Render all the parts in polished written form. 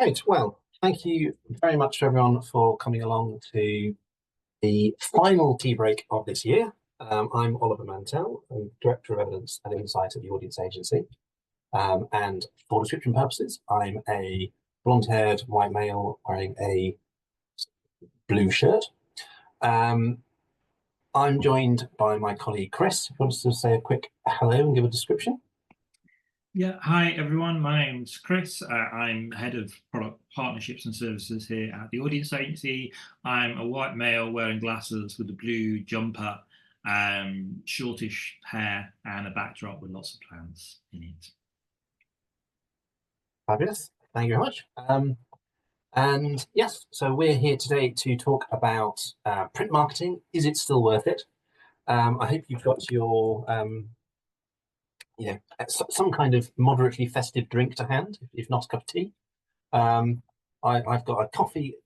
Great. Well, thank you very much to everyone for coming along to the final tea break of this year. I'm Oliver Mantell, I'm Director of Evidence and Insight at the Audience Agency. And for description purposes, I'm a blonde-haired white male wearing a blue shirt. Um, I'm joined by my colleague Chris, who wants to say a quick hello and give a description. Yeah, hi everyone. My name's Chris. I'm head of product partnerships and services here at the Audience Agency. I'm a white male wearing glasses with a blue jumper, shortish hair, and a backdrop with lots of plants in it. Fabulous. Thank you very much. And yes, so we're here today to talk about print marketing. Is it still worth it? I hope you've got your some kind of moderately festive drink to hand, if not a cup of tea. I've got a coffee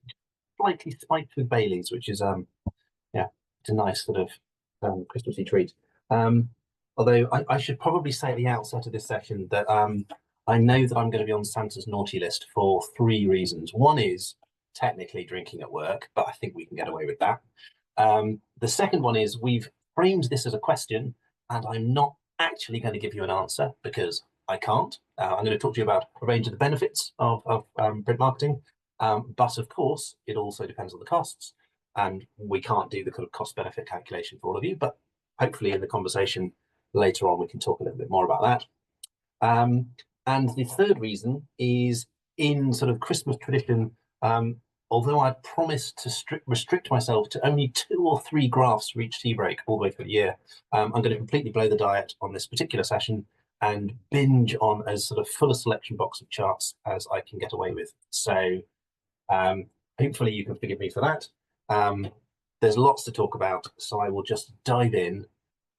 slightly spiked with Baileys, which is it's a nice sort of Christmassy treat. Although I should probably say at the outset of this session that I know that I'm going to be on Santa's naughty list for three reasons. One is technically drinking at work, but I think we can get away with that. The second one is we've framed this as a question, and I'm not actually going to give you an answer because I can't. I'm going to talk to you about a range of the benefits of print marketing, but of course, it also depends on the costs, and we can't do the kind of cost-benefit calculation for all of you, but hopefully in the conversation later on, we can talk a little bit more about that. And the third reason is in sort of Christmas tradition, although I'd promised to restrict myself to only 2 or 3 graphs for each tea break all the way through the year, I'm going to completely blow the diet on this particular session and binge on as sort of full a selection box of charts as I can get away with. So hopefully you can forgive me for that. There's lots to talk about, so I will just dive in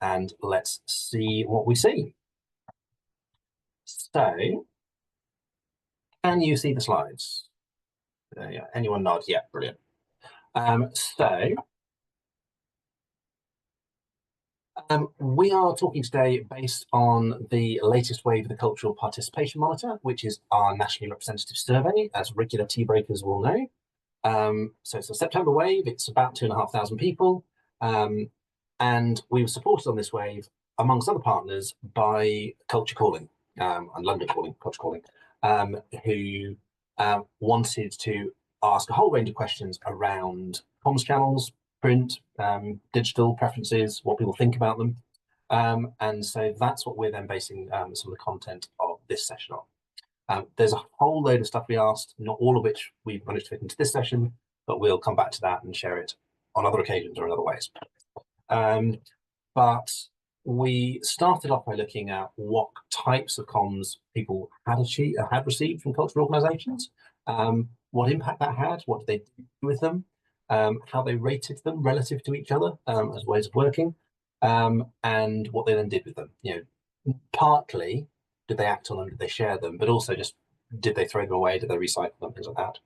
and let's see what we see. So, can you see the slides? Yeah, anyone nod? Yeah, brilliant. We are talking today based on the latest wave of the Cultural Participation Monitor, which is our nationally representative survey, as regular tea breakers will know. So it's a September wave, it's about 2,500 people, and we were supported on this wave, amongst other partners, by Culture Calling, and London Calling, Culture Calling, who wanted to ask a whole range of questions around comms channels, print, digital preferences, what people think about them. And so that's what we're then basing some of the content of this session on. There's a whole load of stuff we asked, not all of which we've managed to fit into this session, but we'll come back to that and share it on other occasions or in other ways. But we started off by looking at what types of comms people had received from cultural organisations, what impact that had, what did they do with them, how they rated them relative to each other as ways of working, and what they then did with them. You know, partly did they act on them, did they share them, but also just did they throw them away, did they recycle them, things like that.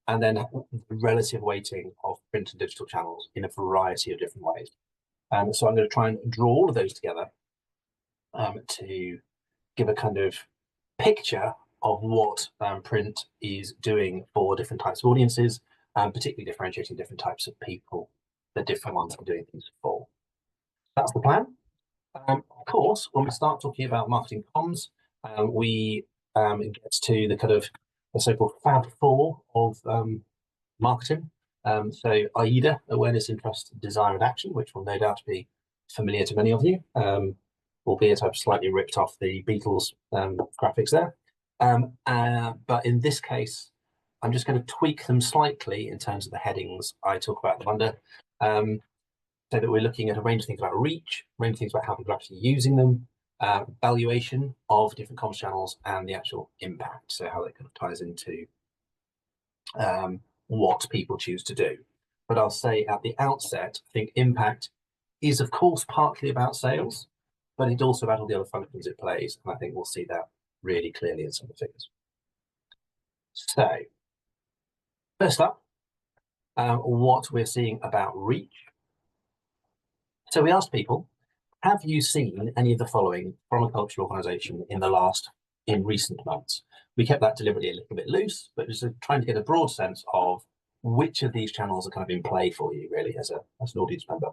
And then the relative weighting of print and digital channels in a variety of different ways. So I'm going to try and draw all of those together to give a kind of picture of what print is doing for different types of audiences, particularly differentiating different types of people, the different ones are doing things for. That's the plan. Of course, when we start talking about marketing comms, we get to the kind of the so-called Fab Four of marketing. So AIDA, awareness, interest, desire, and action, which will no doubt be familiar to many of you, albeit I've slightly ripped off the Beatles graphics there. But in this case, I'm just going to tweak them slightly in terms of the headings I talk about them under, so that we're looking at a range of things about reach, a range of things about how people are actually using them, valuation of different comms channels, and the actual impact, so how that kind of ties into what people choose to do. But I'll say at the outset, I think impact is of course partly about sales, but it's also about all the other functions it plays. And I think we'll see that really clearly in some of the figures. So first up, what we're seeing about reach. So we asked people, have you seen any of the following from a cultural organisation in the last in recent months. We kept that deliberately a little bit loose, but just trying to get a broad sense of which of these channels are kind of in play for you, really, as an audience member.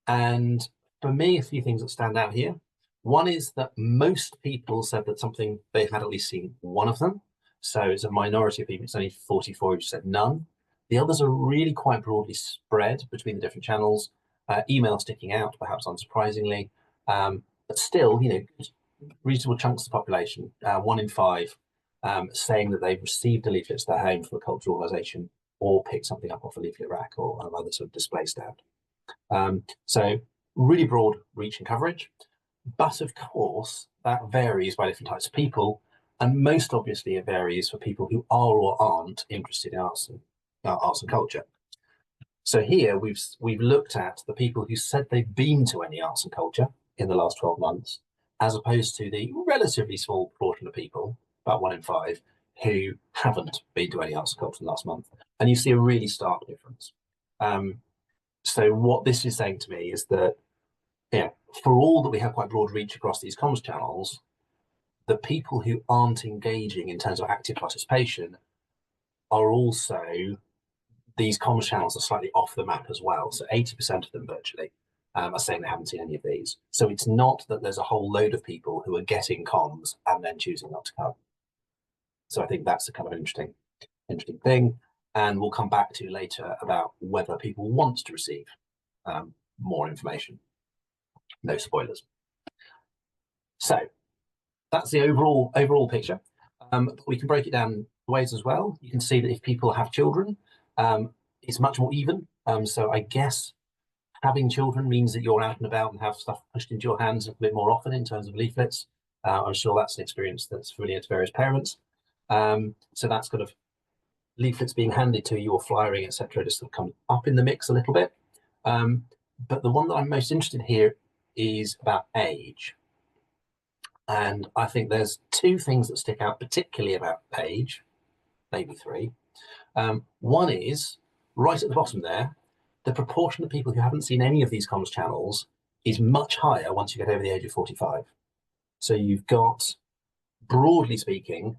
And for me, a few things that stand out here. One is that most people said that they had at least seen one of them. So it's a minority of people. It's only 44 who said none. The others are really quite broadly spread between the different channels. Email sticking out, perhaps unsurprisingly, but still, reasonable chunks of the population, 1 in 5, saying that they've received a leaflet to their home from a cultural organisation or picked something up off a leaflet rack or another sort of display stand. So really broad reach and coverage, but of course that varies by different types of people, and most obviously it varies for people who are or aren't interested in arts and culture. So here we've looked at the people who said they've been to any arts and culture in the last 12 months, as opposed to the relatively small proportion of people, about 1 in 5, who haven't been to any arts and culture in the last month. And you see a really stark difference. So what this is saying to me is that, for all that we have quite broad reach across these comms channels, the people who aren't engaging in terms of active participation are also, these comms channels are slightly off the map as well. So 80% of them virtually are saying they haven't seen any of these. So it's not that there's a whole load of people who are getting comms and then choosing not to come. So I think that's a kind of interesting thing. And we'll come back to later about whether people want to receive more information. No spoilers. So that's the overall picture. We can break it down ways as well. You can see that if people have children, it's much more even. So I guess having children means that you're out and about and have stuff pushed into your hands a bit more often in terms of leaflets. I'm sure that's an experience that's familiar to various parents. So that's kind of leaflets being handed to you or flyering, etc., just sort of come up in the mix a little bit. But the one that I'm most interested in here is about age. And I think there's 2 things that stick out particularly about age, maybe 3. One is, right at the bottom there, the proportion of people who haven't seen any of these comms channels is much higher once you get over the age of 45. So you've got, broadly speaking,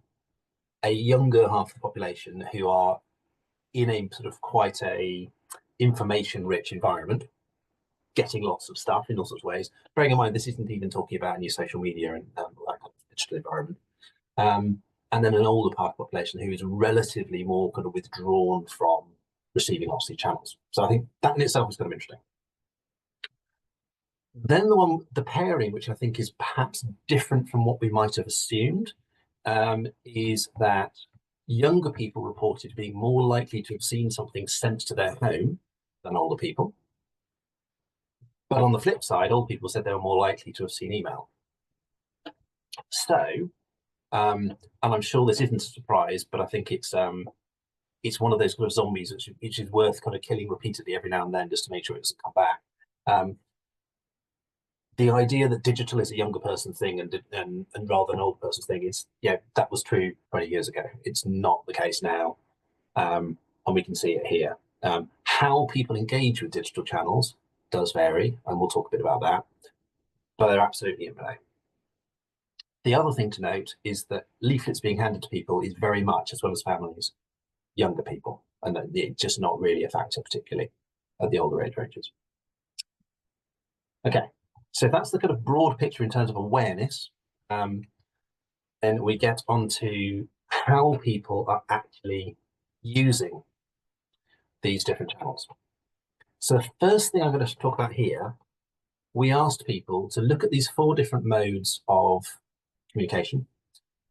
a younger half of the population who are in a sort of quite a information-rich environment, getting lots of stuff in all sorts of ways. Bearing in mind, this isn't even talking about new social media and that kind of digital environment. And then an older part of the population who is relatively more kind of withdrawn from receiving lots of these channels. So I think that in itself is kind of interesting. Then the pairing, which I think is perhaps different from what we might have assumed, is that younger people reported being more likely to have seen something sent to their home than older people. But on the flip side, old people said they were more likely to have seen email. So, and I'm sure this isn't a surprise, but I think it's one of those kind of zombies which is worth kind of killing repeatedly every now and then just to make sure it doesn't come back. The idea that digital is a younger person thing and rather than an older person's thing is, that was true 20 years ago. It's not the case now, and we can see it here. How people engage with digital channels does vary, and we'll talk a bit about that, but they're absolutely in play. The other thing to note is that leaflets being handed to people is very much, as well as families, younger people, and it's just not really a factor, particularly at the older age ranges. Okay, so that's the kind of broad picture in terms of awareness. Then we get onto how people are actually using these different channels. So the first thing I'm going to talk about here, we asked people to look at these 4 different modes of communication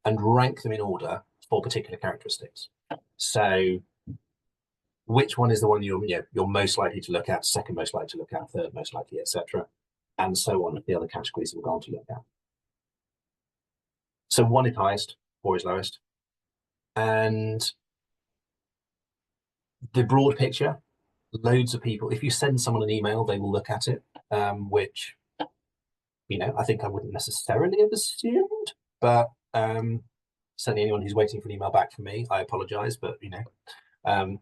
and rank them in order for particular characteristics. So which one is the one you're most likely to look at, second most likely to look at, third most likely, etc., and so on, the other categories that we're going to look at. So 1 is highest, 4 is lowest. And the broad picture, loads of people, if you send someone an email, they will look at it, which, I think I wouldn't necessarily have assumed, but certainly anyone who's waiting for an email back from me, I apologize, but, there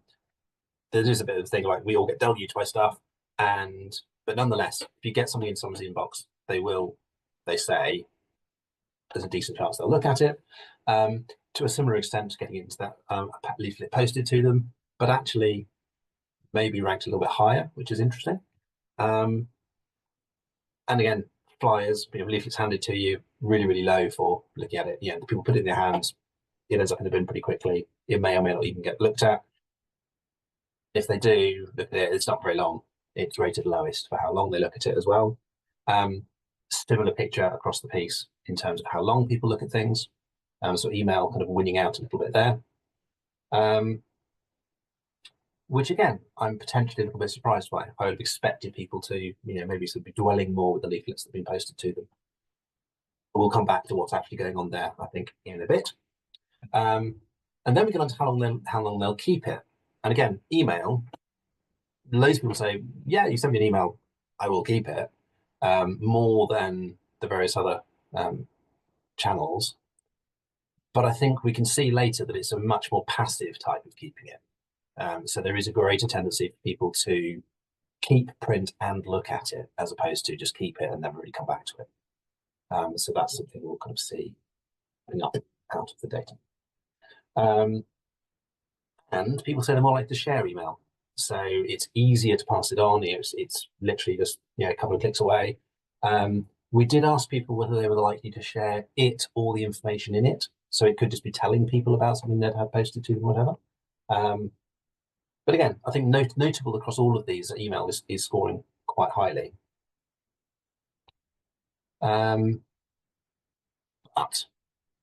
is a bit of a thing like we all get deluged by stuff, but nonetheless, if you get something in someone's inbox, they say, there's a decent chance they'll look at it. To a similar extent, getting into that leaflet posted to them, but actually maybe ranked a little bit higher, which is interesting. And again, flyers, leaflets handed to you, really, really low for looking at it. The people put it in their hands, it ends up in the bin pretty quickly. It may or may not even get looked at. If they do look at it, it's not very long. It's rated lowest for how long they look at it as well. Similar picture across the piece in terms of how long people look at things. So email kind of winning out a little bit there. Which again, I'm potentially a little bit surprised by. I would have expected people to, maybe sort of be dwelling more with the leaflets that have been posted to them. But we'll come back to what's actually going on there, I think, in a bit. And then we get on to how long they'll keep it. And again, email, loads of people say, yeah, you send me an email, I will keep it, more than the various other channels. But I think we can see later that it's a much more passive type of keeping it. So there is a greater tendency for people to keep print and look at it, as opposed to just keep it and never really come back to it. So that's something we'll kind of see out of the data. And people say they're more likely to share email. So it's easier to pass it on. It's literally just a couple of clicks away. We did ask people whether they were likely to share it or the information in it. So it could just be telling people about something they'd have posted to them, whatever. But again, I think notable across all of these, email is scoring quite highly. But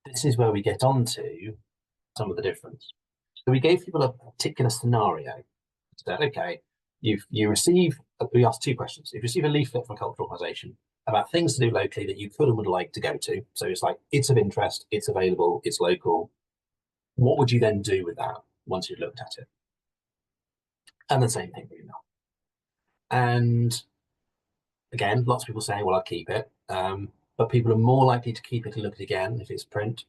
this is where we get on to some of the difference. So we gave people a particular scenario. Said, okay, you receive, we asked two questions. If you receive a leaflet from a cultural organisation about things to do locally that you could and would like to go to, so it's like, it's of interest, it's available, it's local, what would you then do with that once you've looked at it? And the same thing for email. And again, lots of people saying, well, I'll keep it. But people are more likely to keep it and look at it again if it's print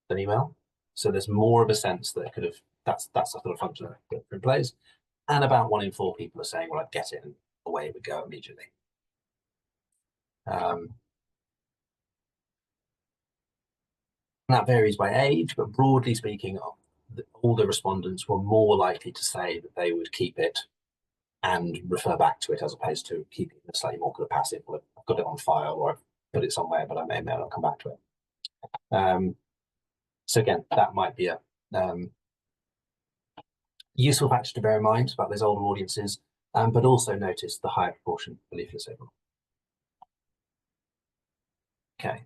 than email. So there's more of a sense that could have, that's the sort of function that print plays. And about 1 in 4 people are saying, well, I'd get it, and away it would go immediately. That varies by age, but broadly speaking, all the respondents were more likely to say that they would keep it and refer back to it, as opposed to keeping it slightly more kind of passive. Well, I've got it on file, or I've put it somewhere, but I may not come back to it. So again, that might be a useful factor to bear in mind about those older audiences, but also notice the higher proportion of leaflets overall. Okay.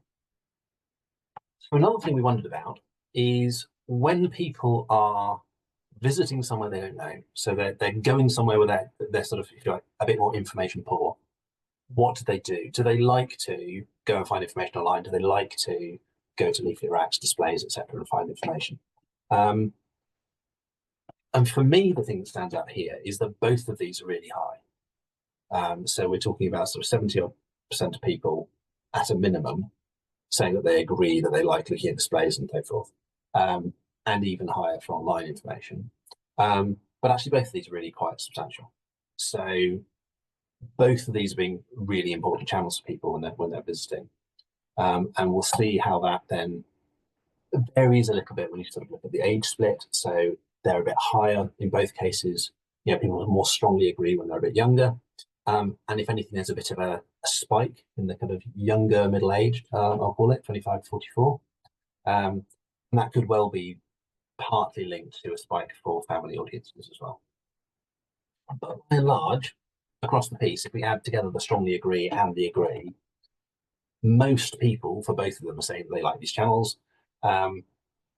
So another thing we wondered about is when people are visiting somewhere they don't know, so they're going somewhere where they're sort of, if you like, a bit more information poor, what do they do? Do they like to go and find information online? Do they like to go to leaflet racks, displays, etc., and find information? And for me, the thing that stands out here is that both of these are really high. So we're talking about sort of 70% of people at a minimum saying that they agree that they like looking at displays and so forth, and even higher for online information. But actually both of these are really quite substantial. So both of these are being really important channels for people when they're visiting. And we'll see how that then varies a little bit when you sort of look at the age split. So they're a bit higher in both cases. People more strongly agree when they're a bit younger. And if anything, there's a bit of a spike in the kind of younger middle age, I'll call it, 25 to 44. And that could well be partly linked to a spike for family audiences as well. But by and large, across the piece, if we add together the strongly agree and the agree, most people, for both of them, are saying they like these channels.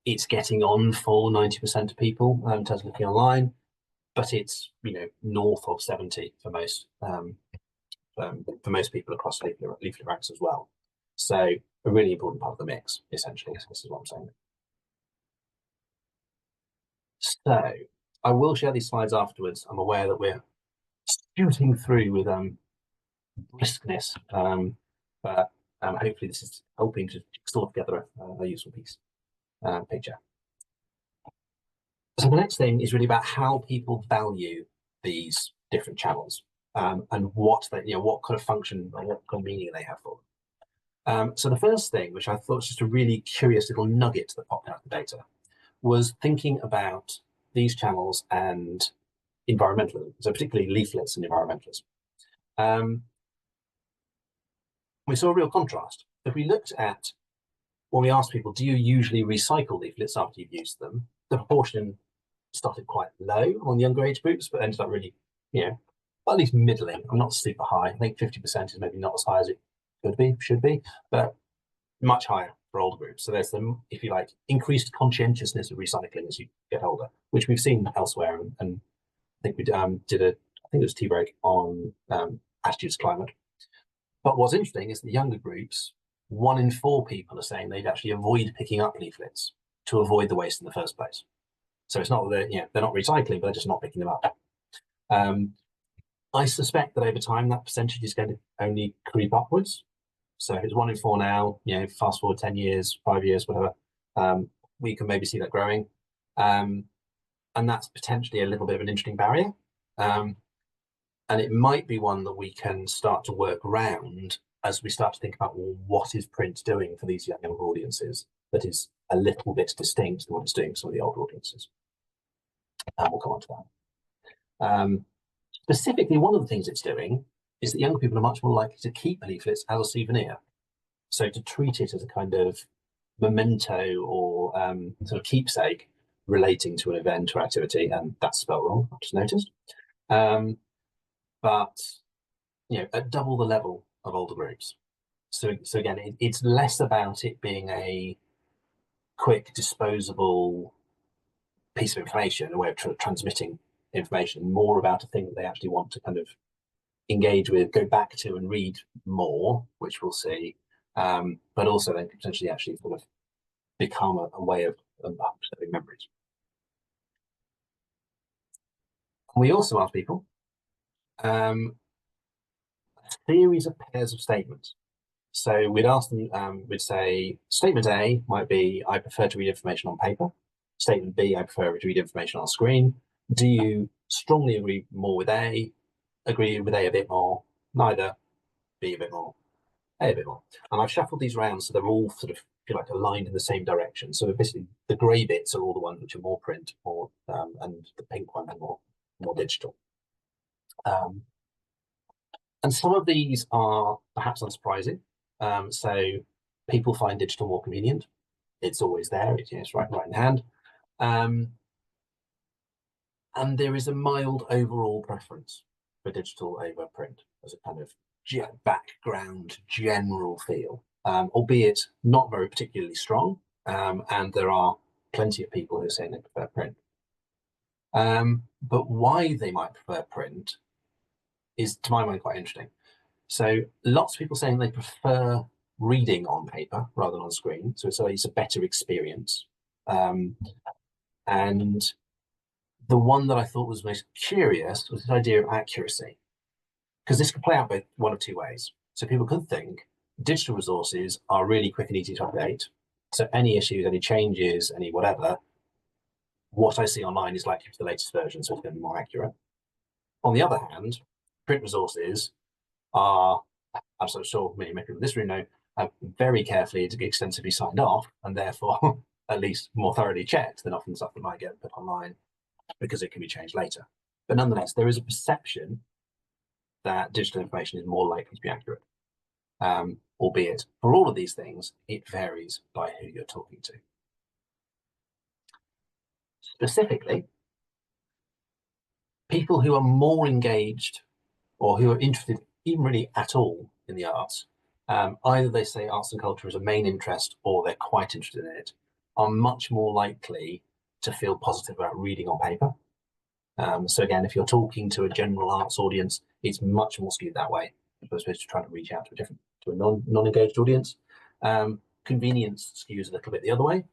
It's getting on for 90% of people in terms of looking online, but it's north of 70 for most people across leaflet racks as well. So a really important part of the mix, essentially. This is what I'm saying. So I will share these slides afterwards. I'm aware that we're shooting through with briskness, but hopefully this is helping to store together a useful picture. So the next thing is really about how people value these different channels, and what kind of function or what kind of meaning they have for them. So the first thing, which I thought was just a really curious little nugget that popped out of the data, was thinking about these channels and environmentalism, so particularly leaflets and environmentalism. We saw a real contrast. If we looked at, when we asked people, do you usually recycle leaflets after you've used them? The proportion started quite low on the younger age groups, but ended up really, at least middling. I'm not super high. I think 50% is maybe not as high as it should be, but much higher for older groups. So there's the, if you like, increased conscientiousness of recycling as you get older, which we've seen elsewhere. And I think we did I think it was tea break on attitudes to climate. But what's interesting is the younger groups, 1 in 4 people are saying they'd actually avoid picking up leaflets to avoid the waste in the first place. So it's not that they're not recycling, but they're just not picking them up. I suspect that over time that percentage is going to only creep upwards. So if it's 1 in 4 now, fast forward 10 years, 5 years, whatever, we can maybe see that growing. And that's potentially a little bit of an interesting barrier. And it might be one that we can start to work around as we start to think about, well, what is print doing for these younger audiences that is a little bit distinct than what it's doing for some of the older audiences. And we'll come on to that. Specifically, one of the things it's doing is that young people are much more likely to keep leaflets as a souvenir. So to treat it as a kind of memento or sort of keepsake relating to an event or activity, and that's spelled wrong, I've just noticed. But at double the level of older groups. So again, it's less about it being a quick, disposable piece of information, a way of transmitting information, more about a thing that they actually want to kind of engage with, go back to and read more, which we'll see, but also then potentially actually sort of become a way of preserving memories. We also ask people a series of pairs of statements. So we'd ask them, we'd say, statement A might be, I prefer to read information on paper. Statement B, I prefer to read information on screen. Do you strongly agree more with A, agree with A a bit more, neither, B a bit more, A a bit more? And I've shuffled these around so they're all sort of, feel like, aligned in the same direction. So basically the grey bits are all the ones which are more print, and the pink ones are more digital. And some of these are perhaps unsurprising. So people find digital more convenient. It's always there. It's right in hand. And there is a mild overall preference for digital over print as a kind of background general feel, albeit not very particularly strong. And there are plenty of people who are saying they prefer print. But why they might prefer print is, to my mind, quite interesting. So lots of people saying they prefer reading on paper rather than on screen. So it's a better experience. And the one that I thought was most curious was the idea of accuracy, because this could play out both one of two ways. So people could think digital resources are really quick and easy to update. So any issues, any changes, any whatever, what I see online is likely to be the latest version, so it's going to be more accurate. On the other hand, print resources are, I'm so sure many people in this room know, very carefully to get extensively signed off, and therefore at least more thoroughly checked than often stuff that might get put online, because it can be changed later. But nonetheless, there is a perception that digital information is more likely to be accurate, albeit for all of these things, it varies by who you're talking to. Specifically, people who are more engaged or who are interested even really at all in the arts, either they say arts and culture is a main interest or they're quite interested in it, are much more likely to feel positive about reading on paper. So again, if you're talking to a general arts audience, it's much more skewed that way, as opposed to trying to reach out to a non-engaged audience. Convenience skews a little bit the other way.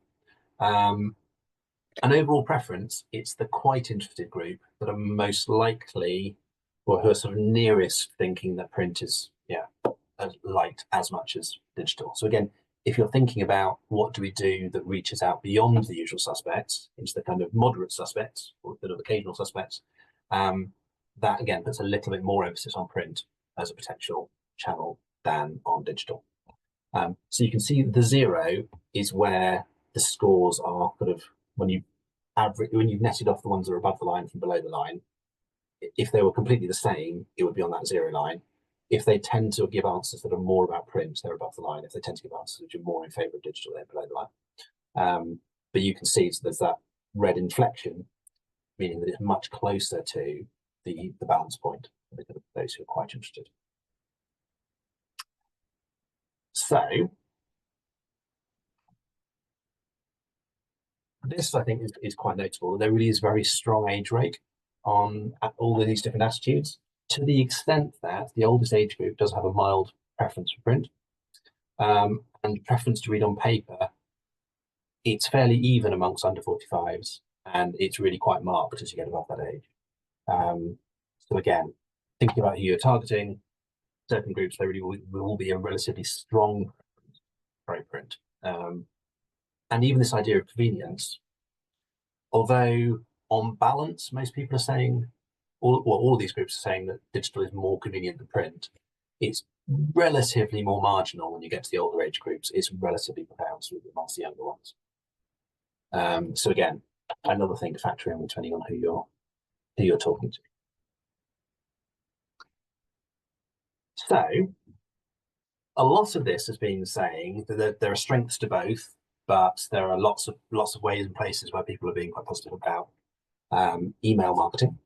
An overall preference, it's the quite interested group that are most likely, or who are sort of nearest thinking that print is liked as much as digital. So again, if you're thinking about what do we do that reaches out beyond the usual suspects into the kind of moderate suspects or the occasional suspects, that again puts a little bit more emphasis on print as a potential channel than on digital. So you can see the 0 is where the scores are sort of when you've netted off the ones that are above the line from below the line. If they were completely the same, it would be on that 0 line. If they tend to give answers that are more about print, they're above the line. If they tend to give answers which are more in favour of digital, they're below the line. But you can see, so there's that red inflection, meaning that it's much closer to the balance point for those who are quite interested. So this, I think, is quite notable. There really is very strong age rate on all of these different attitudes, to the extent that the oldest age group does have a mild preference for print, and preference to read on paper. It's fairly even amongst under 45s, and it's really quite marked as you get above that age. So again, thinking about who you're targeting, certain groups, there really will be a relatively strong print. And even this idea of convenience, although on balance, most people are saying, all of these groups are saying that digital is more convenient than print. It's relatively more marginal when you get to the older age groups. It's relatively pronounced amongst the younger ones. So again, another thing to factor in depending on who you're talking to. So a lot of this has been saying that there are strengths to both, but there are lots of ways and places where people are being quite positive about email marketing.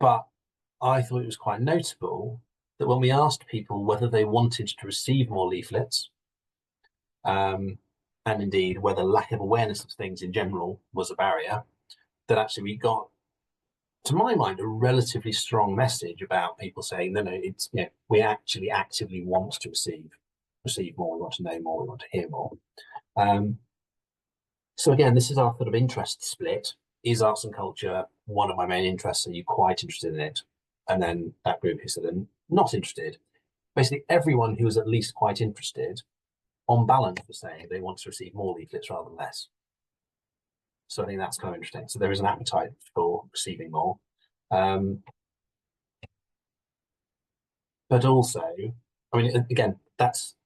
But I thought it was quite notable that when we asked people whether they wanted to receive more leaflets, and indeed whether lack of awareness of things in general was a barrier, that actually we got, to my mind, a relatively strong message about people saying, no, it's, we actually actively want to receive more, we want to know more, we want to hear more. So again, this is our sort of interest split. Is arts and culture one of my main interests? Are you quite interested in it? And then that group who said they're not interested. Basically, everyone who was at least quite interested, on balance, was saying they want to receive more leaflets rather than less. So I think that's kind of interesting. So there is an appetite for receiving more. But also, I mean, again, that's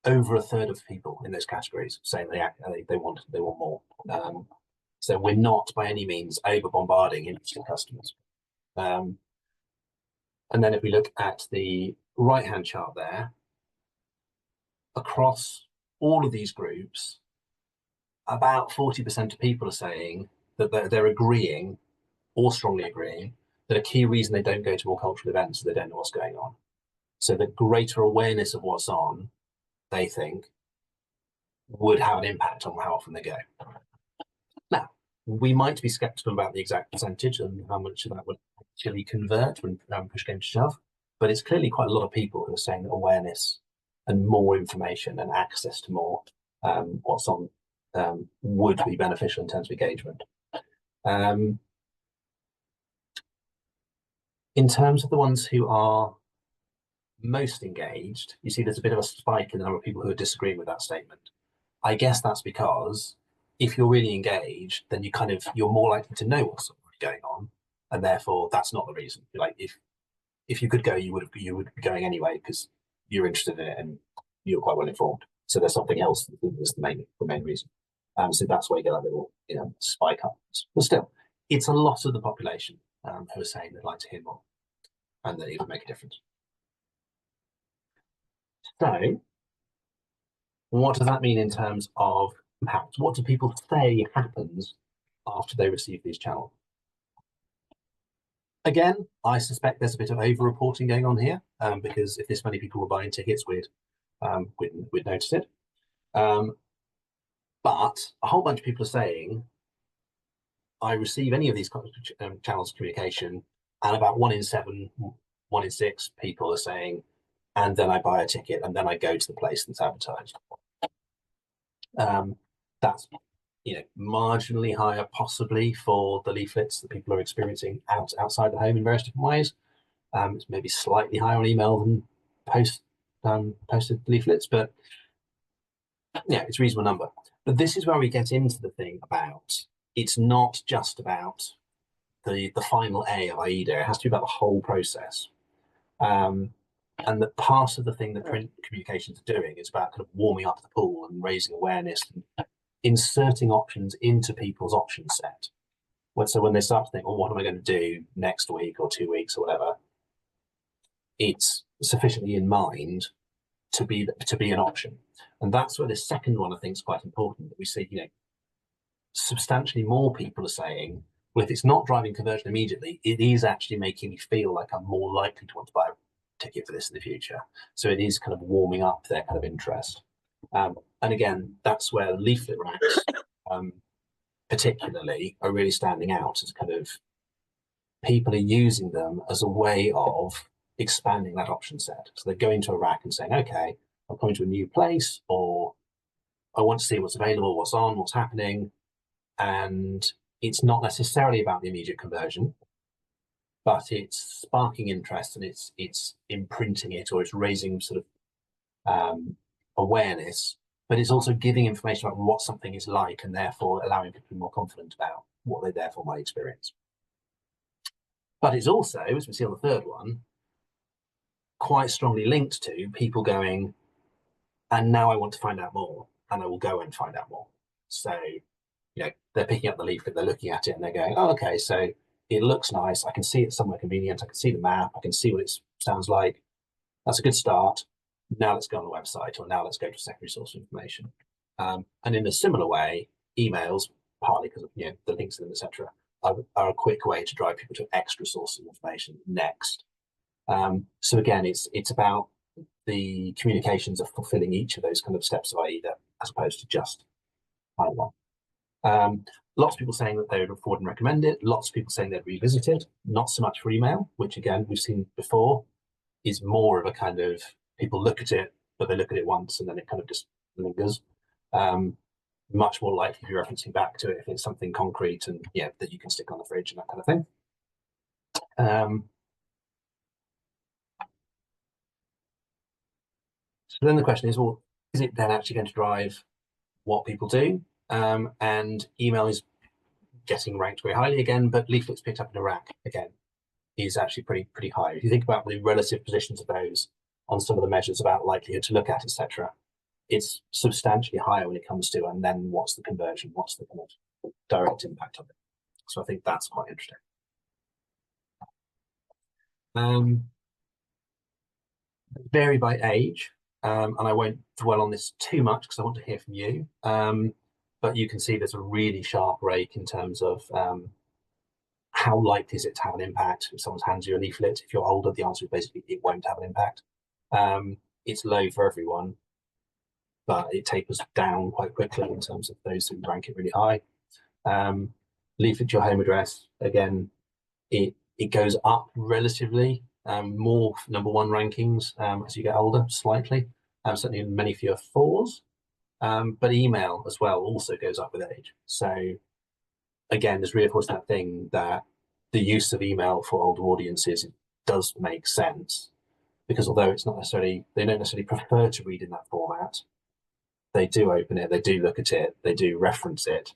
over a third of people in those categories saying they want more. So we're not by any means over bombarding interested customers. And then if we look at the right-hand chart there, across all of these groups, about 40% of people are saying that they're agreeing or strongly agreeing that a key reason they don't go to more cultural events is they don't know what's going on. So the greater awareness of what's on, they think, would have an impact on how often they go. Now, we might be skeptical about the exact percentage and how much of that would actually convert when push came to shove, but it's clearly quite a lot of people who are saying that awareness and more information and access to more what's on would be beneficial in terms of engagement. In terms of the ones who are most engaged, you see there's a bit of a spike in the number of people who are disagreeing with that statement. I guess that's because if you're really engaged, then you're more likely to know what's going on, and therefore that's not the reason. Like if you could go, you would be going anyway because you're interested in it and you're quite well informed. So there's something else that is the main reason. So that's why you get that little spike up. But still, it's a lot of the population who are saying they'd like to hear more and that it would make a difference. So what does that mean in terms of impact? What do people say happens after they receive these channels? Again, I suspect there's a bit of over-reporting going on here because if this many people were buying tickets, we'd notice it. But a whole bunch of people are saying, I receive any of these channels of communication, and about 1 in 7, 1 in 6 people are saying, and then I buy a ticket, and then I go to the place that's advertised. That's marginally higher possibly for the leaflets that people are experiencing outside the home in various different ways. It's maybe slightly higher on email than posted leaflets, but yeah, it's a reasonable number. But this is where we get into the thing about it's not just about the final A of AIDA. It has to be about the whole process. And that part of the thing that print communications are doing is about kind of warming up the pool and raising awareness and inserting options into people's option set. So when they start to think, well, what am I going to do next week or 2 weeks or whatever, it's sufficiently in mind to be an option. And that's where the second one I think is quite important, that we see, substantially more people are saying, well, if it's not driving conversion immediately, it is actually making me feel like I'm more likely to want to buy a ticket for this in the future. So it is kind of warming up their kind of interest. And again, that's where leaflet racks particularly are really standing out as kind of people are using them as a way of expanding that option set. So they're going to a rack and saying, okay, I'm coming to a new place, or I want to see what's available, what's on, what's happening. And it's not necessarily about the immediate conversion, but it's sparking interest and it's imprinting it, or it's raising sort of awareness, but it's also giving information about what something is like, and therefore allowing people to be more confident about what they therefore might experience. But it's also, as we see on the third one, quite strongly linked to people going, and now I want to find out more, and I will go and find out more. So, they're picking up the leaflet, they're looking at it, and they're going, oh, okay, so it looks nice. I can see it somewhere convenient. I can see the map. I can see what it sounds like. That's a good start. Now let's go on the website, or now let's go to a secondary source of information. And in a similar way, emails, partly because of the links to them, etc., are a quick way to drive people to an extra source of information next. So again, it's about the communications of fulfilling each of those kind of steps of AIDA, as opposed to just one. Lots of people saying that they would forward and recommend it. Lots of people saying they'd revisit it. Not so much for email, which again, we've seen before, is more of a kind of, people look at it, but they look at it once and then it kind of just lingers. Much more likely to be referencing back to it if it's something concrete and that you can stick on the fridge and that kind of thing. So then the question is, well, is it then actually going to drive what people do? And email is getting ranked very highly again, but leaflets picked up in a rack again is actually pretty high. If you think about the relative positions of those on some of the measures about likelihood to look at, etc., it's substantially higher when it comes to, and then what's the conversion, what's the kind of direct impact of it. So I think that's quite interesting. Vary by age, and I won't dwell on this too much because I want to hear from you. But you can see there's a really sharp rake in terms of how likely is it to have an impact if someone hands you a leaflet. If you're older, the answer is basically it won't have an impact. It's low for everyone, but it tapers down quite quickly in terms of those who rank it really high. Leaflet to your home address, again, it goes up relatively, more number one rankings as you get older, slightly, certainly many fewer fours. But email as well also goes up with age. So again, there's reinforced that thing that the use of email for older audiences does make sense, because although it's not necessarily, they don't necessarily prefer to read in that format, they do open it, they do look at it, they do reference it,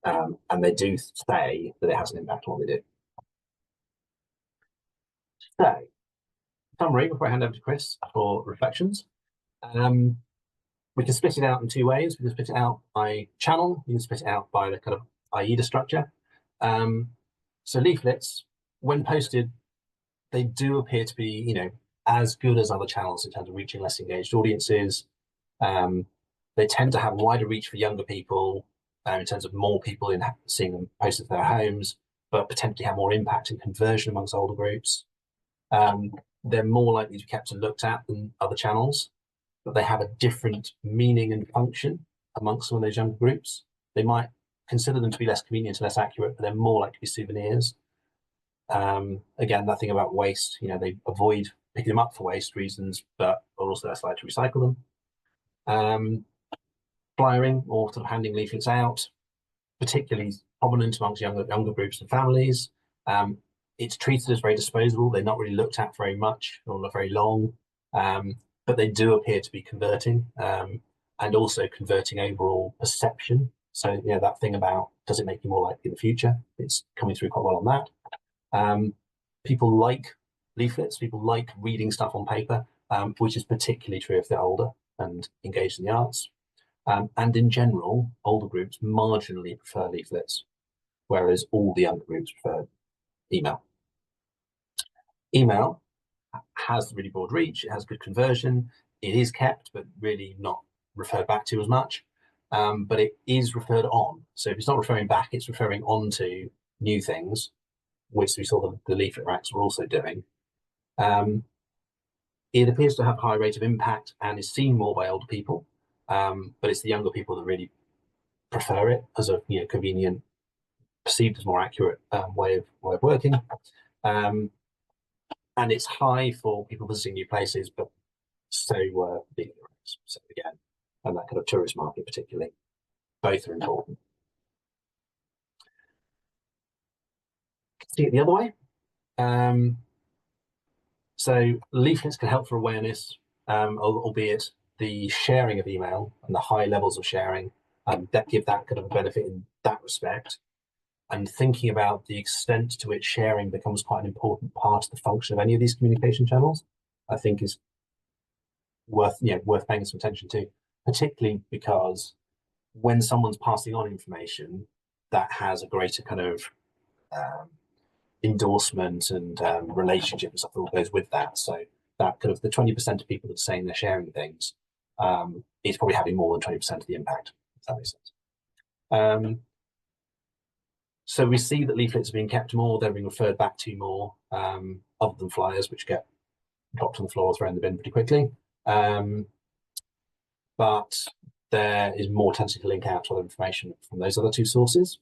and they do say that it has an impact on what they do. So, summary before I hand over to Chris for reflections. We can split it out in two ways. We can split it out by channel. We can split it out by the kind of AIDA structure. So leaflets, when posted, they do appear to be, as good as other channels in terms of reaching less engaged audiences. They tend to have wider reach for younger people in terms of more people in seeing them posted to their homes, but potentially have more impact and conversion amongst older groups. They're more likely to be kept and looked at than other channels, but they have a different meaning and function amongst some of those younger groups. They might consider them to be less convenient and less accurate, but they're more likely to be souvenirs. Again, that thing about waste, they avoid picking them up for waste reasons, but are also less likely to recycle them. Flyering or sort of handing leaflets out, particularly prominent amongst younger groups and families. It's treated as very disposable. They're not really looked at very much or not very long, but they do appear to be converting and also converting overall perception. So that thing about, does it make you more likely in the future? It's coming through quite well on that. People like leaflets. People like reading stuff on paper, which is particularly true if they're older and engaged in the arts. And in general, older groups marginally prefer leaflets, whereas all the younger groups prefer email. Email has really broad reach, it has good conversion, it is kept, but really not referred back to as much. But it is referred on. So if it's not referring back, it's referring on to new things, which we saw the leaflet racks were also doing. It appears to have a high rate of impact and is seen more by older people, but it's the younger people that really prefer it as a convenient, perceived as more accurate way of working. And it's high for people visiting new places, but so big areas. So again, and that kind of tourist market particularly, both are important. See it the other way. So leaflets can help for awareness, albeit the sharing of email and the high levels of sharing that give that kind of a benefit in that respect. And thinking about the extent to which sharing becomes quite an important part of the function of any of these communication channels, I think is worth paying some attention to, particularly because when someone's passing on information, that has a greater kind of endorsement and relationship and stuff that all goes with that. So that kind of the 20% of people that are saying they're sharing things is probably having more than 20% of the impact, if that makes sense. So we see that leaflets are being kept more, they're being referred back to more, other than flyers, which get dropped on the floor or thrown in the bin pretty quickly. But there is more tendency to link out to other information from those other two sources.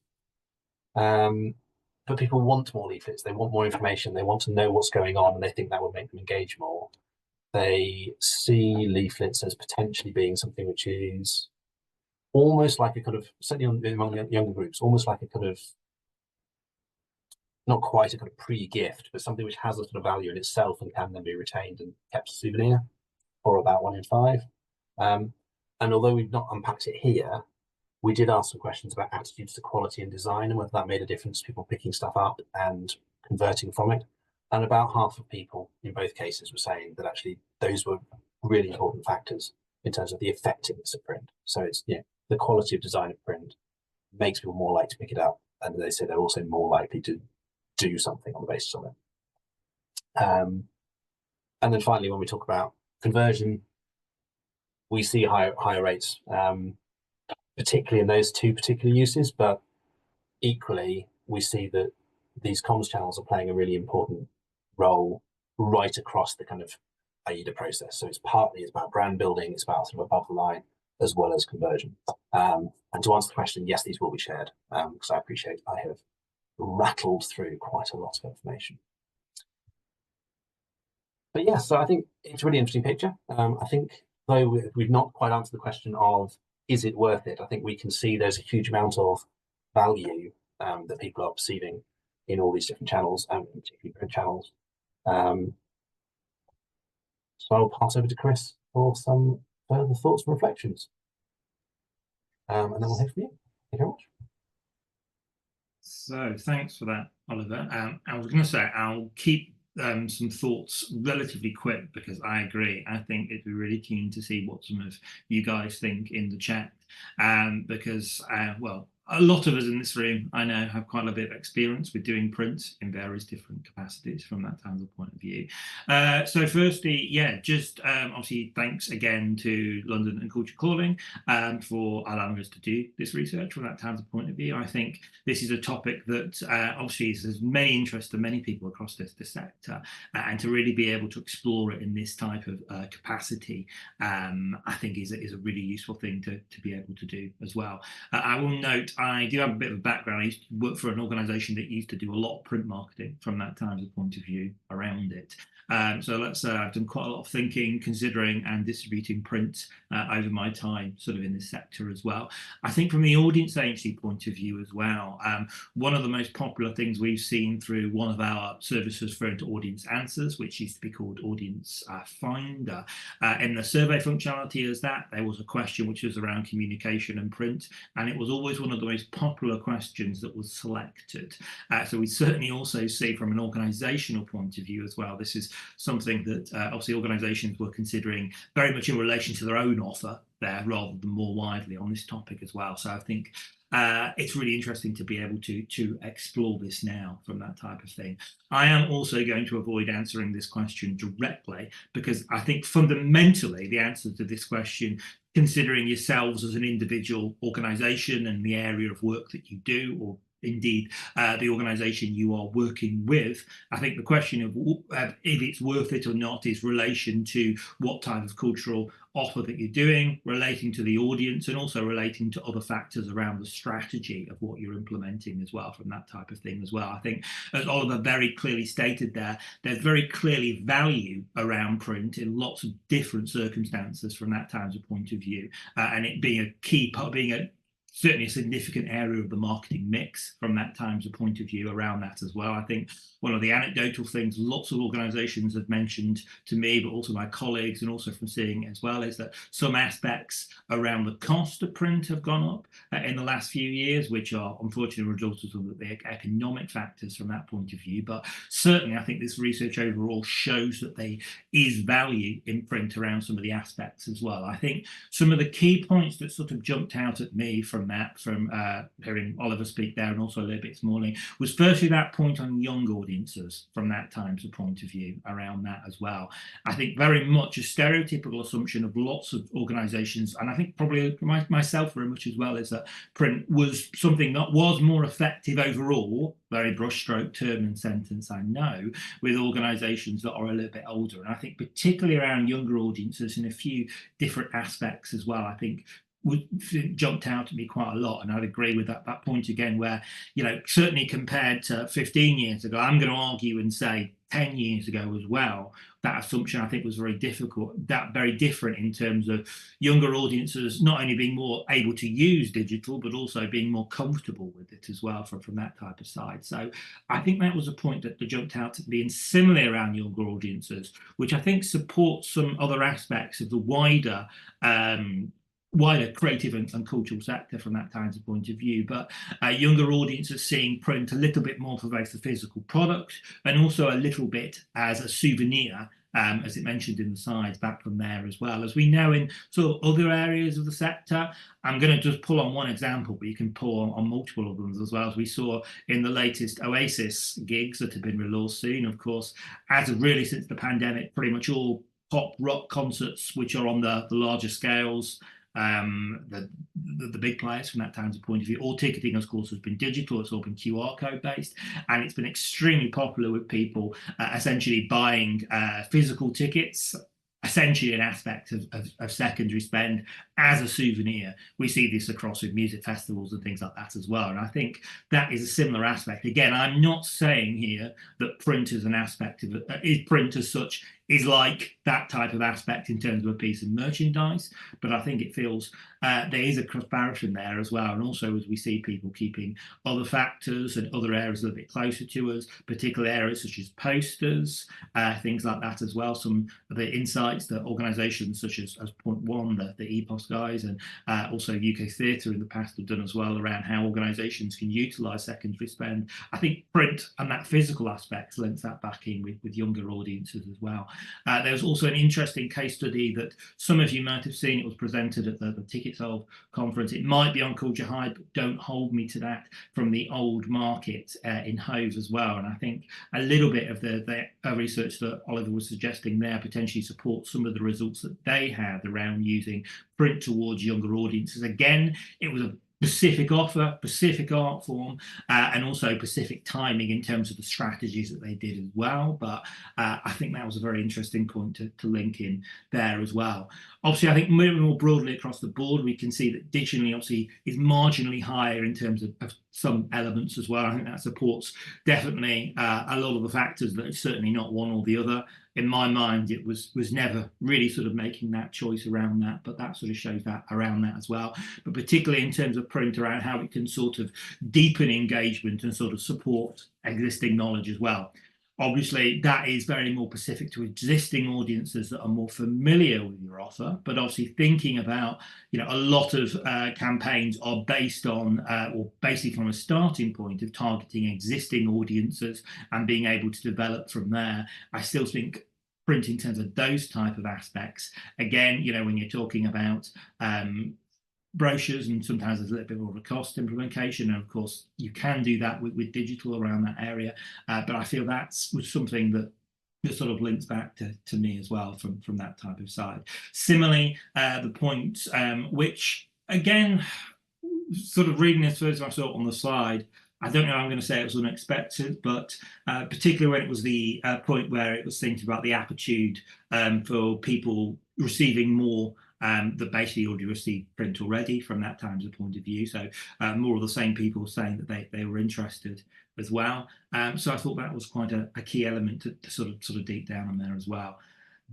But people want more leaflets, they want more information, they want to know what's going on, and they think that would make them engage more. They see leaflets as potentially being something which is almost like a kind of, certainly among younger groups, almost like a kind of, not quite a kind of pre-gift, but something which has a sort of value in itself and can then be retained and kept as a souvenir, or about 1 in 5. And although we've not unpacked it here, we did ask some questions about attitudes to quality and design and whether that made a difference to people picking stuff up and converting from it. And about half of people in both cases were saying that actually those were really important factors in terms of the effectiveness of print. So it's the quality of design of print makes people more likely to pick it up, and they say they're also more likely to do something on the basis of it. And then finally, when we talk about conversion, we see higher rates, particularly in those two particular uses, but equally we see that these comms channels are playing a really important role right across the kind of AIDA process. So it's about brand building, it's about sort of above the line as well as conversion. And to answer the question, yes, these will be shared, because I appreciate I have rattled through quite a lot of information. But yeah, so I think it's a really interesting picture. I think though we've not quite answered the question of is it worth it, I think we can see there's a huge amount of value that people are perceiving in all these different channels, and particularly print channels. So I'll pass over to Chris for some further thoughts and reflections. And then we'll hear from you. Thank you very much. So thanks for that, Oliver. I was going to say I'll keep some thoughts relatively quick because I agree. I think it'd be really keen to see what some of you guys think in the chat, because well, a lot of us in this room, I know, have quite a bit of experience with doing print in various different capacities from that tangible point of view. So firstly, yeah, just obviously thanks again to London and Culture Calling for allowing us to do this research from that tangible point of view. I think this is a topic that obviously has many interest to many people across this sector, and to really be able to explore it in this type of capacity, I think is a really useful thing to be able to do as well. I will note I do have a bit of a background. I used to work for an organisation that used to do a lot of print marketing from that Times point of view around it. So let's say I've done quite a lot of thinking, considering and distributing print over my time sort of in this sector as well. I think from the audience agency point of view as well, one of the most popular things we've seen through one of our services for audience answers, which used to be called Audience Finder, in the survey functionality as that, there was a question which was around communication and print, and it was always one of the most popular questions that was selected. So we certainly also see from an organizational point of view as well, this is something that obviously organizations were considering very much in relation to their own offer there rather than more widely on this topic as well. So I think it's really interesting to be able to explore this now from that type of thing. I am also going to avoid answering this question directly because I think fundamentally the answer to this question, considering yourselves as an individual organization and the area of work that you do, or indeed the organization you are working with, I think the question of if it's worth it or not is relation to what type of cultural offer that you're doing, relating to the audience, and also relating to other factors around the strategy of what you're implementing as well from that type of thing as well. I think, as Oliver very clearly stated there, there's very clearly value around print in lots of different circumstances from that type of point of view, and it being a key part, being certainly a significant area of the marketing mix from that times of point of view around that as well. I think one of the anecdotal things lots of organizations have mentioned to me, but also my colleagues and also from seeing it as well, is that some aspects around the cost of print have gone up in the last few years, which are unfortunately results of the economic factors from that point of view. But certainly I think this research overall shows that there is value in print around some of the aspects as well. I think some of the key points that sort of jumped out at me from hearing Oliver speak there and also a little bit this morning was firstly that point on young audiences from that times of point of view around that as well. I think very much a stereotypical assumption of lots of organizations, and I think probably myself very much as well, is that print was something that was more effective overall, very brushstroke term and sentence I know, with organizations that are a little bit older. And I think particularly around younger audiences in a few different aspects as well, I think jumped out at me quite a lot, and I'd agree with that point again, where, you know, certainly compared to 15 years ago, I'm going to argue and say 10 years ago as well, that assumption I think was very different in terms of younger audiences not only being more able to use digital, but also being more comfortable with it as well from that type of side. So I think that was a point that jumped out at me, and similarly around younger audiences, which I think supports some other aspects of the wider creative and cultural sector from that kind of point of view. But younger audiences seeing print a little bit more for both the physical product and also a little bit as a souvenir, as it mentioned in the slides back from there as well. As we know in sort of other areas of the sector, I'm going to just pull on one example, but you can pull on multiple of them as well, as we saw in the latest Oasis gigs that have been released soon. Of course, as of really since the pandemic, pretty much all pop rock concerts, which are on the larger scales, the big players from that times of point of view, all ticketing of course has been digital, it's all been QR code based, and it's been extremely popular with people essentially buying physical tickets, essentially an aspect of secondary spend as a souvenir. We see this across with music festivals and things like that as well, and I think that is a similar aspect. Again, I'm not saying here that print is an aspect of it, print as such is like that type of aspect in terms of a piece of merchandise, but I think it feels there is a comparison there as well. And also as we see people keeping other factors and other areas a little bit closer to us, particular areas such as posters, things like that as well. Some of the insights that organisations such as Point One, the EPOS guys, and also UK Theatre in the past have done as well around how organisations can utilise secondary spend. I think print and that physical aspect links that back in with younger audiences as well. There's also an interesting case study that some of you might have seen. It was presented at the Ticket Solve conference. It might be on Culture High, but don't hold me to that, from the Old Market in Hove as well. And I think a little bit of the research that Oliver was suggesting there potentially supports some of the results that they had around using print towards younger audiences. Again, it was a specific offer, specific art form, and also specific timing in terms of the strategies that they did as well. But I think that was a very interesting point to link in there as well. Obviously, I think moving more broadly across the board, we can see that digitally obviously is marginally higher in terms of some elements as well. I think that supports definitely a lot of the factors, that it's certainly not one or the other. In my mind, it was never really sort of making that choice around that, but that sort of shows that around that as well. But particularly in terms of print, around how it can sort of deepen engagement and sort of support existing knowledge as well. Obviously, that is very more specific to existing audiences that are more familiar with your offer. But obviously, thinking about, a lot of campaigns are based on, or basically from a starting point of targeting existing audiences and being able to develop from there. I still think print in terms of those type of aspects. Again, when you're talking about brochures, and sometimes there's a little bit more of a cost implementation, and of course you can do that with digital around that area, but I feel that's was something that sort of links back to me as well from that type of side. Similarly, the point which again, sort of reading this first I saw on the slide, I don't know, I'm going to say it was unexpected, but particularly when it was the point where it was thinking about the aptitude for people receiving more that basically already received print already from that times of point of view. So more of the same people saying that they were interested as well. So I thought that was quite a key element to sort of deep down on there as well.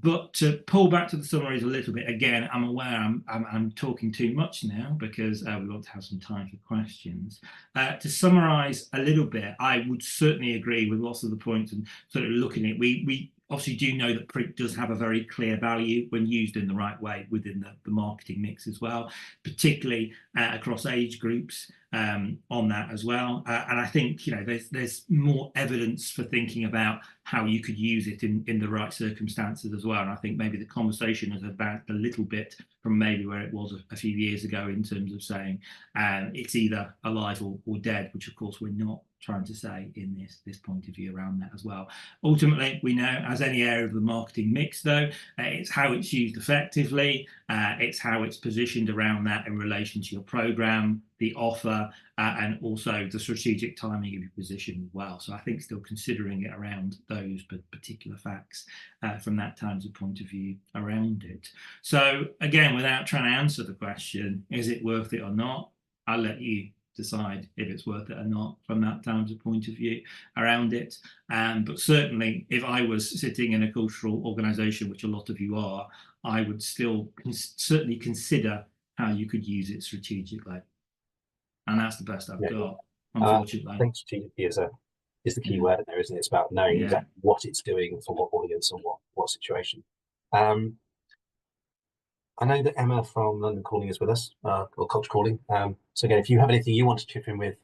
But to pull back to the summaries a little bit, again, I'm aware I'm talking too much now because we want to have some time for questions. To summarise a little bit, I would certainly agree with lots of the points and sort of looking at we obviously do know that print does have a very clear value when used in the right way within the marketing mix as well, particularly across age groups on that as well. And I think there's more evidence for thinking about how you could use it in the right circumstances as well. And I think maybe the conversation has advanced a little bit from maybe where it was a few years ago in terms of saying it's either alive or dead, which of course we're not trying to say in this point of view around that as well. Ultimately, we know, as any area of the marketing mix though, it's how it's used effectively, it's how it's positioned around that in relation to your program, the offer, and also the strategic timing of your position as well. So I think still considering it around those particular facts from that times of point of view around it. So again, without trying to answer the question, is it worth it or not? I'll let you decide if it's worth it or not from that times of point of view around it. But certainly, if I was sitting in a cultural organisation, which a lot of you are, I would still certainly consider how you could use it strategically. And that's the best I've got, unfortunately. I think strategically is the key word in there, isn't it? It's about knowing exactly what it's doing for what audience and what situation. I know that Emma from London Calling is with us, or Culture Calling. So again, if you have anything you want to chip in with,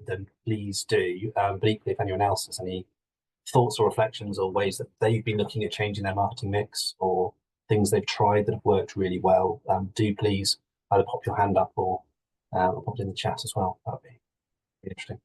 then please do. But equally, if anyone else has any thoughts or reflections or ways that they've been looking at changing their marketing mix or things they've tried that have worked really well, do please either pop your hand up or pop it in the chat as well. That would be interesting.